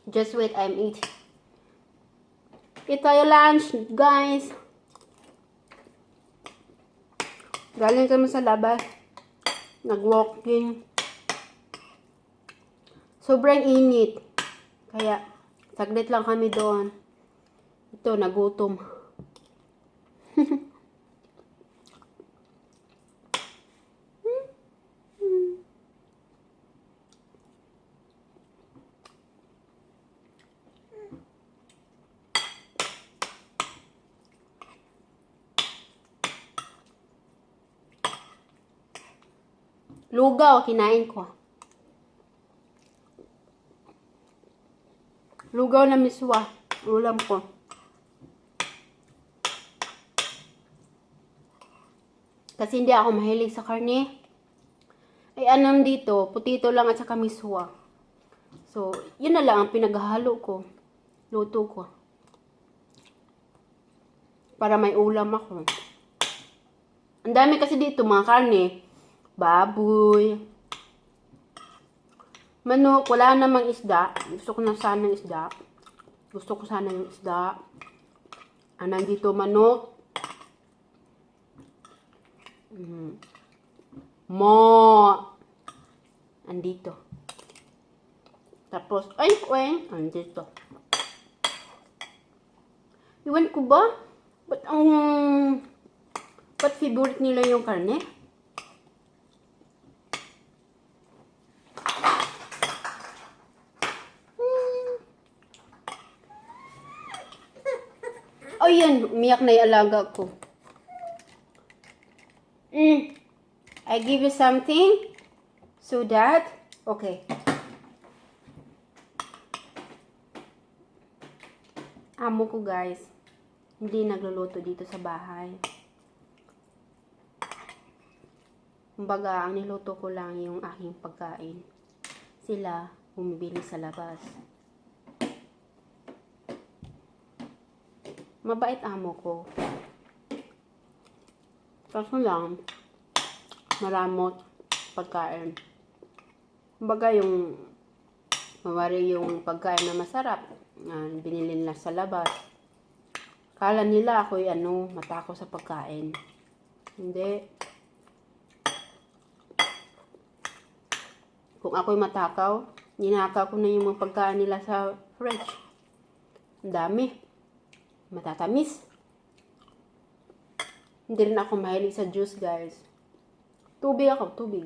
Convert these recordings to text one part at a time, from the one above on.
Just wait, I'm eating. Eat tayo lunch, guys. Galing kami sa labas. Nag-walking. Sobrang init. Kaya, saglit lang kami doon. Ito, nagutom. Lugaw, kinain ko. Lugaw na miswa. Ulam ko. Kasi hindi ako mahilig sa karne. Ay, anong dito? Putito lang at saka miswa. So, yun na lang ang pinaghalo ko. Luto ko. Para may ulam ako. Ang dami kasi dito mga karne. Baboy. Manok. Wala namang isda. Gusto ko na sana isda. Gusto ko sana yung isda. Nandito manok. Mo. Andito. Tapos, ay, kweng. Andito. Iwan ko ba? Ba't favorite nila yung karne? Oh, yan. Umiyak na yung alaga ko. I give you something so that, okay. Amo ko, guys, hindi nagluluto dito sa bahay. Kumbaga, ang niluto ko lang yung aking pagkain. Sila bumibili sa labas. Mabait amo ko. Kaso lang, maramot pagkain. Kumbaga yung mawari yung pagkain na masarap, binili nila sa labas. Kala nila ako'y matako sa pagkain. Hindi. Kung ako'y matakaw, ninakaw ko na yung mga pagkain nila sa fridge. Ang dami. Matatamis. Hindi rin ako mahilig sa juice, guys. Tubig ako, tubig.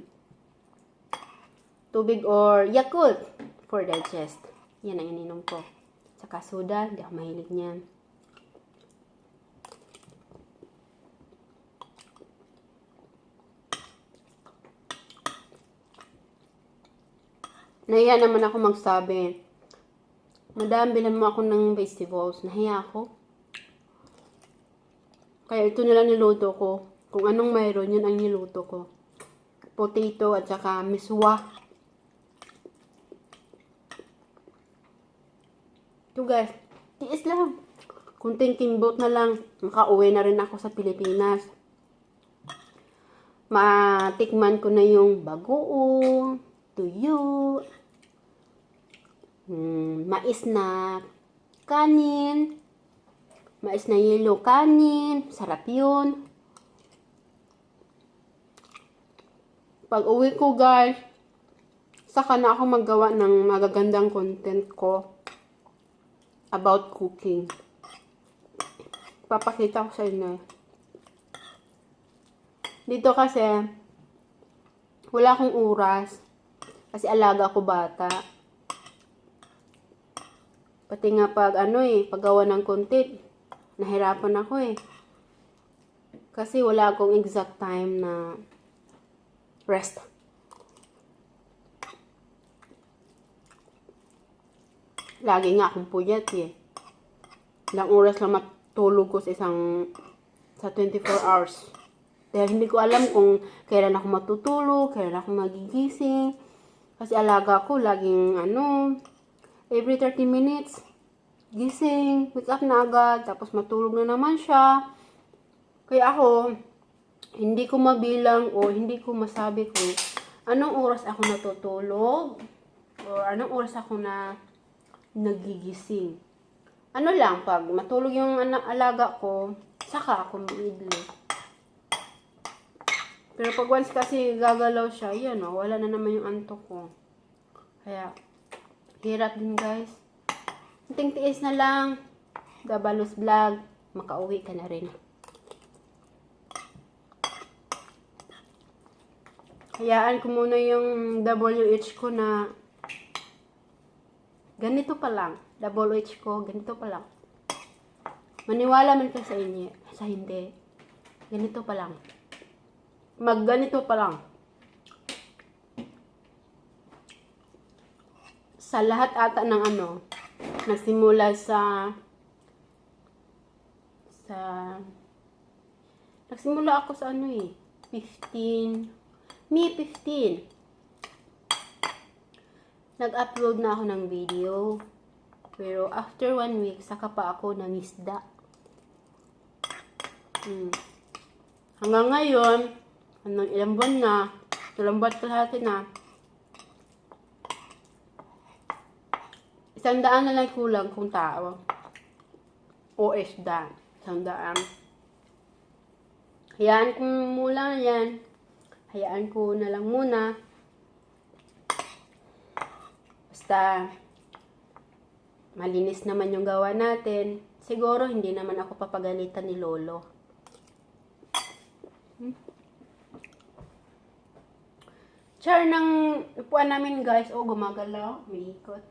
Tubig or Yakult for digest. Yan ang ininom ko. Saka soda, hindi ako mahilig niyan. Nahiya naman ako magsabi. Madam, bilan mo ako ng vegetables. Nahiya ako. Kaya ito na lang niluto ko. Kung anong mayroon, yun ang niluto ko. Potato at saka miswa. Ito, guys. Tiis lang. Kunting kimbot na lang. Makauwi na rin ako sa Pilipinas. Matikman ko na yung bagoong, tuyo, mais na kanin, mais na yelo kanin, sarap yun. Pag uwi ko, guys, saka na ako magawa ng magagandang content ko about cooking. Papakita ko sa inyo. Dito kasi, wala akong oras. Kasi alaga ko bata. Pati nga paggawa ng content, nahirapan ako eh. Kasi wala akong exact time na rest. Lagi nga akong puyat eh. Ilang oras lang matulog ko sa 24 hours. Dahil hindi ko alam kung kailan ako matutulog, kailan ako magigising. Kasi alaga ko laging every 30 minutes, gising, wake up na agad, tapos matulog na naman siya. Kaya ako, hindi ko mabilang o hindi ko masabi kung anong oras ako natutulog or anong oras ako na nagigising. Ano lang, pag matulog yung alaga ko, saka ako bibili. Pero pag once kasi gagalaw siya, yan o, wala na naman yung antok ko. Kaya, hirap din guys. Tiis na lang. Dabalos vlog, makauwi ka na rin. Hayaan ko muna yung WH ko na ganito pa lang. WH ko, ganito pa lang. Maniwala man ka sa inyo, sa hindi. Ganito pa lang. Magganito pa lang. Sa lahat ata ng ano, nagsimula nagsimula ako sa ano 15. May 15. Nag-upload na ako ng video. Pero after 1 week, saka pa ako nangisda. Hanggang ngayon, ilang buwan na, ilang buwan kalahati na, 100 na lang kulang kung tao. O isda. 100. Hayaan ko muna yan. Hayaan ko na lang muna. Basta, malinis naman yung gawa natin. Siguro, hindi naman ako papagalitan ni Lolo. Char ng upuan namin guys. Oh, gumagalaw. May ikot.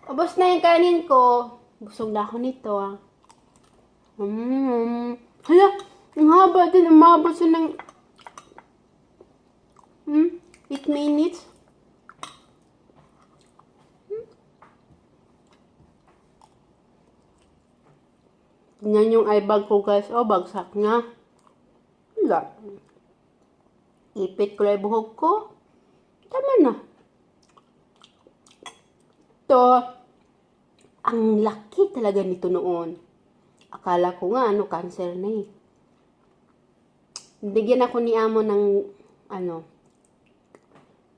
Ubos na yung kanin ko. Busog na ako nito Hala, ang haba din. Umabot siya ng 8 minutes. Tingnan yung eye bag ko guys. Oh, bagsak na. Wala. Ipit ko lang buhok ko. Tama na. Ito, ang laki talaga nito noon. Akala ko nga, cancer na Bigyan ako ni Amo ng, ano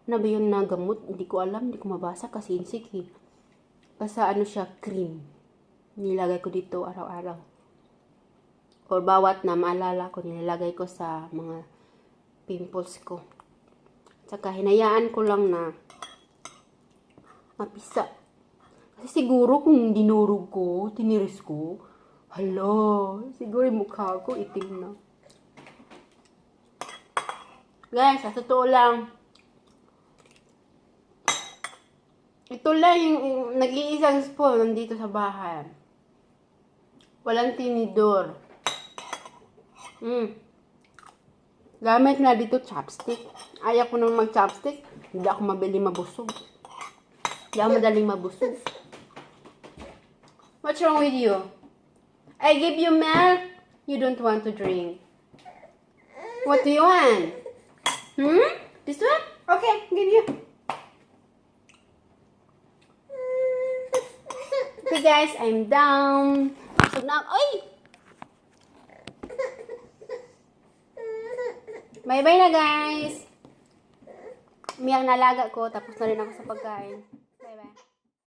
ba yun na gamot? Hindi ko alam, hindi ko mabasa kasi insik Basta siya, cream. Nilagay ko dito araw-araw. Or bawat na maalala ko, nilalagay ko sa mga pimples ko. Tsaka hinayaan ko lang na mapisa. Kasi siguro kung dinurog ko, tiniris ko, hala, siguro yung mukha ko itim na. Guys, sa totoo lang, ito lang yung nag-iisang spoon nandito sa bahay. Walang tinidor. Gamit na dito chopstick. Ayaw ko nang mag-chopstick. Hindi ako mabusog. Hindi ako madaling mabusog. What's wrong with you? I give you milk. You don't want to drink. What do you want? This one? Okay, give you. Okay guys, I'm down. So now, ay! Bye-bye na guys. Umiyak na alaga ko, tapos na rin ako sa pagkain. Bye-bye.